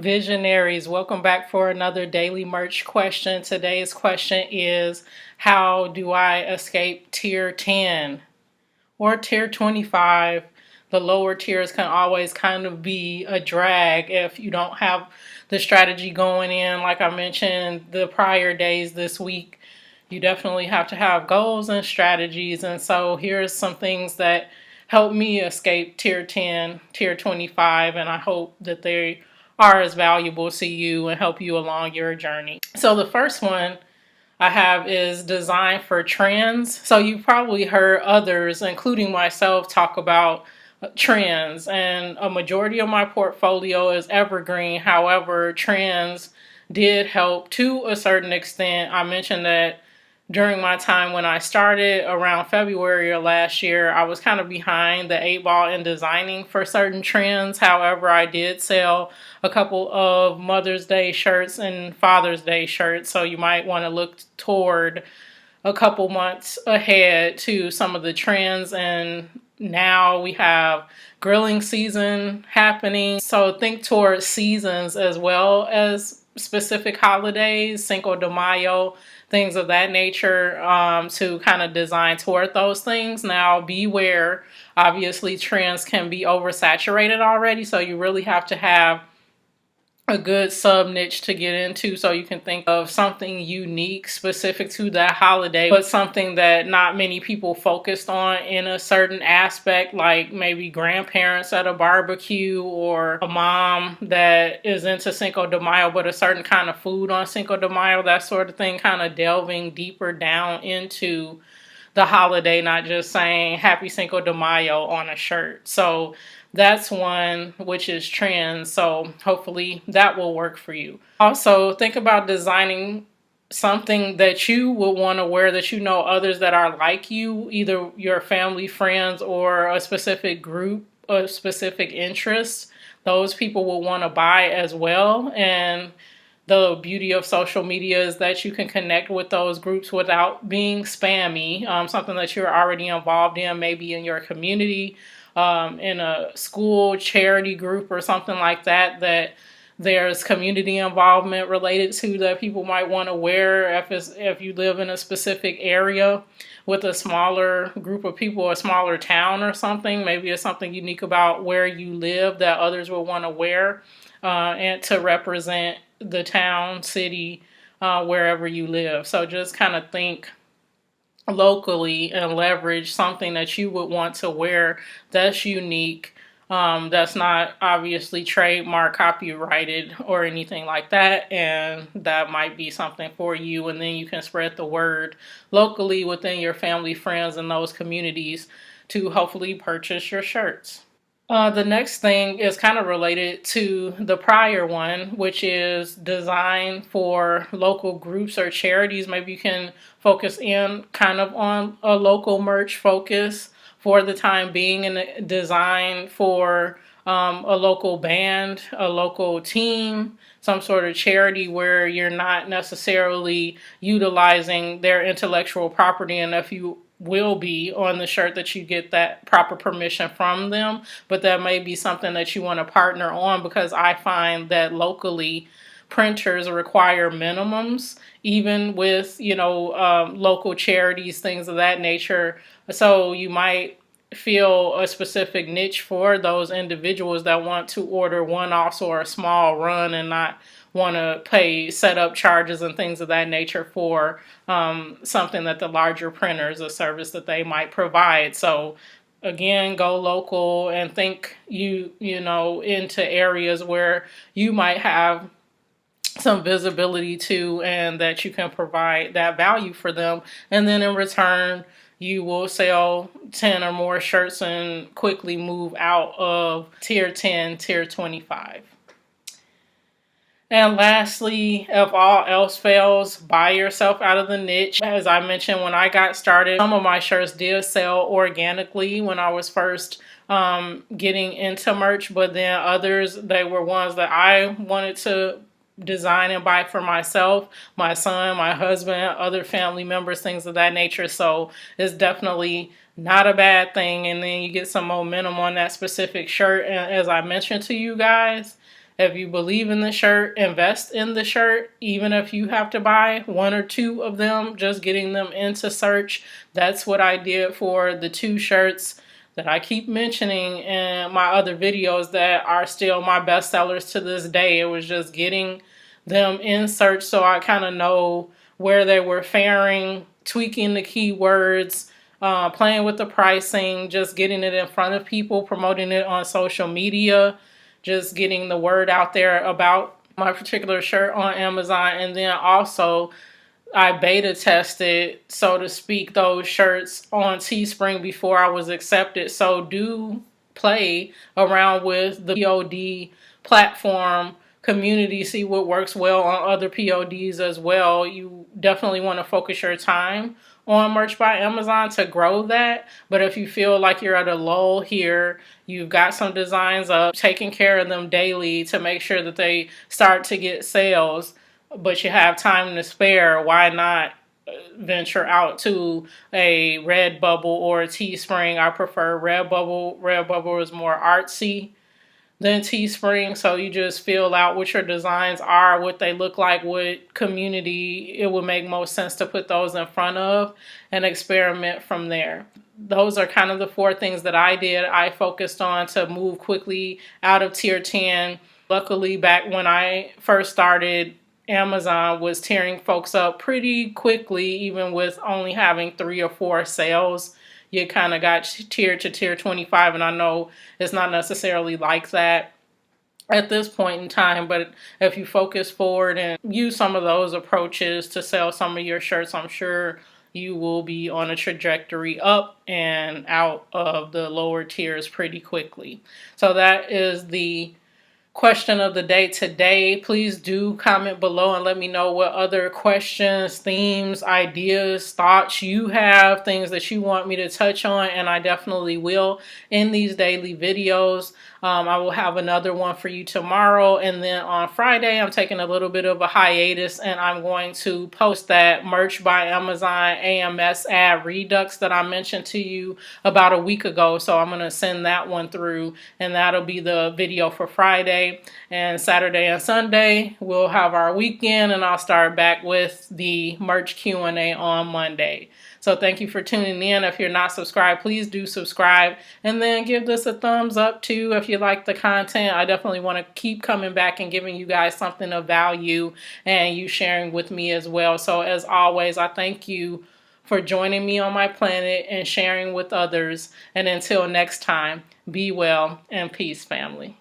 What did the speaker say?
Visionaries, welcome back for another daily merch question. Today's question is, how do I escape tier 10 or tier 25? The lower tiers can always kind of be a drag if you don't have the strategy going in. Like I mentioned the prior days this week, you definitely have to have goals and strategies. And so here's some things that help me escape tier 10, tier 25, and I hope that they are as valuable to you and help you along your journey. So the first one I have is design for trends. So you've probably heard others, including myself, talk about trends, and a majority of my portfolio is evergreen. However, trends did help to a certain extent. I mentioned that during my time when I started around February of last year, I was kind of behind the 8 ball in designing for certain trends. However, I did sell a couple of Mother's Day shirts and Father's Day shirts. So you might want to look toward a couple months ahead to some of the trends. And now we have grilling season happening. So think towards seasons as well as specific holidays, Cinco de Mayo, things of that nature, to kind of design toward those things. Now, beware, obviously trends can be oversaturated already, so you really have to have a good sub niche to get into, so you can think of something unique specific to that holiday, but something that not many people focused on in a certain aspect, like maybe grandparents at a barbecue or a mom that is into Cinco de Mayo but a certain kind of food on Cinco de Mayo, that sort of thing, kind of delving deeper down into the holiday, not just saying Happy Cinco de Mayo on a shirt. So that's one, which is trends. So hopefully that will work for you. Also, think about designing something that you would want to wear that you know others that are like you, either your family, friends, or a specific group, a specific interest. Those people will want to buy as well. And the beauty of social media is that you can connect with those groups without being spammy. Something that you're already involved in, maybe in your community, in a school charity group or something like that, that there's community involvement related to, that people might want to wear if you live in a specific area with a smaller group of people, a smaller town or something. Maybe it's something unique about where you live that others will want to wear, and to represent the town, city, wherever you live. So just kind of think locally and leverage something that you would want to wear that's unique, that's not obviously trademark, copyrighted, or anything like that, and that might be something for you. And then you can spread the word locally within your family, friends, and those communities to hopefully purchase your shirts. The next thing is kind of related to the prior one, which is design for local groups or charities. Maybe you can focus in kind of on a local merch focus for the time being, and design for a local band, a local team, some sort of charity where you're not necessarily utilizing their intellectual property. And if you will be on the shirt, that you get that proper permission from them, but that may be something that you want to partner on, because I find that locally printers require minimums, even with, local charities, things of that nature. So you might feel a specific niche for those individuals that want to order one-offs or a small run and not want to pay setup charges and things of that nature for something that the larger printers, a service that they might provide. So again, go local and think into areas where you might have some visibility to, and that you can provide that value for them. And then in return, you will sell 10 or more shirts and quickly move out of tier 10, tier 25. And lastly, if all else fails, buy yourself out of the niche. As I mentioned, when I got started, some of my shirts did sell organically when I was first getting into merch, but then others, they were ones that I wanted to design and buy for myself, my son, my husband, other family members, things of that nature. So it's definitely not a bad thing. And then you get some momentum on that specific shirt. And as I mentioned to you guys, If you believe in the shirt, invest in the shirt. Even if you have to buy one or two of them, just getting them into search. That's what I did for the 2 shirts that I keep mentioning in my other videos that are still my best sellers to this day. It was just getting them in search so I kind of know where they were faring, tweaking the keywords, playing with the pricing, just getting it in front of people, promoting it on social media, just getting the word out there about my particular shirt on Amazon. And then also I beta tested, so to speak, those shirts on Teespring before I was accepted. So do play around with the POD platform community, see what works well on other PODs as well. You definitely want to focus your time on Merch by Amazon to grow that. But if you feel like you're at a lull here, you've got some designs up, taking care of them daily to make sure that they start to get sales, but you have time to spare, why not venture out to a Redbubble or a Teespring? I prefer Redbubble. Redbubble is more artsy than Teespring, so you just feel out what your designs are, what they look like, what community it would make most sense to put those in front of, and experiment from there. Those are kind of the 4 things that I did. I focused on to move quickly out of tier 10. Luckily, back when I first started, Amazon was tearing folks up pretty quickly, even with only having 3 or 4 sales. You kind of got tiered to tier 25, and I know it's not necessarily like that at this point in time, but if you focus forward and use some of those approaches to sell some of your shirts, I'm sure you will be on a trajectory up and out of the lower tiers pretty quickly. So that is the question of the day today. Please do comment below and let me know what other questions, themes, ideas, thoughts you have, things that you want me to touch on, and I definitely will in these daily videos. I will have another one for you tomorrow, and then on Friday I'm taking a little bit of a hiatus, and I'm going to post that Merch by Amazon AMS ad redux that I mentioned to you about a week ago. So I'm going to send that one through, and that'll be the video for Friday. And Saturday and Sunday we'll have our weekend, and I'll start back with the merch Q&A on Monday. So thank you for tuning in. If you're not subscribed, please do subscribe, and then give this a thumbs up too if you like the content. I definitely want to keep coming back and giving you guys something of value, and you sharing with me as well. So as always, I thank you for joining me on my planet and sharing with others. And until next time, be well and peace, family.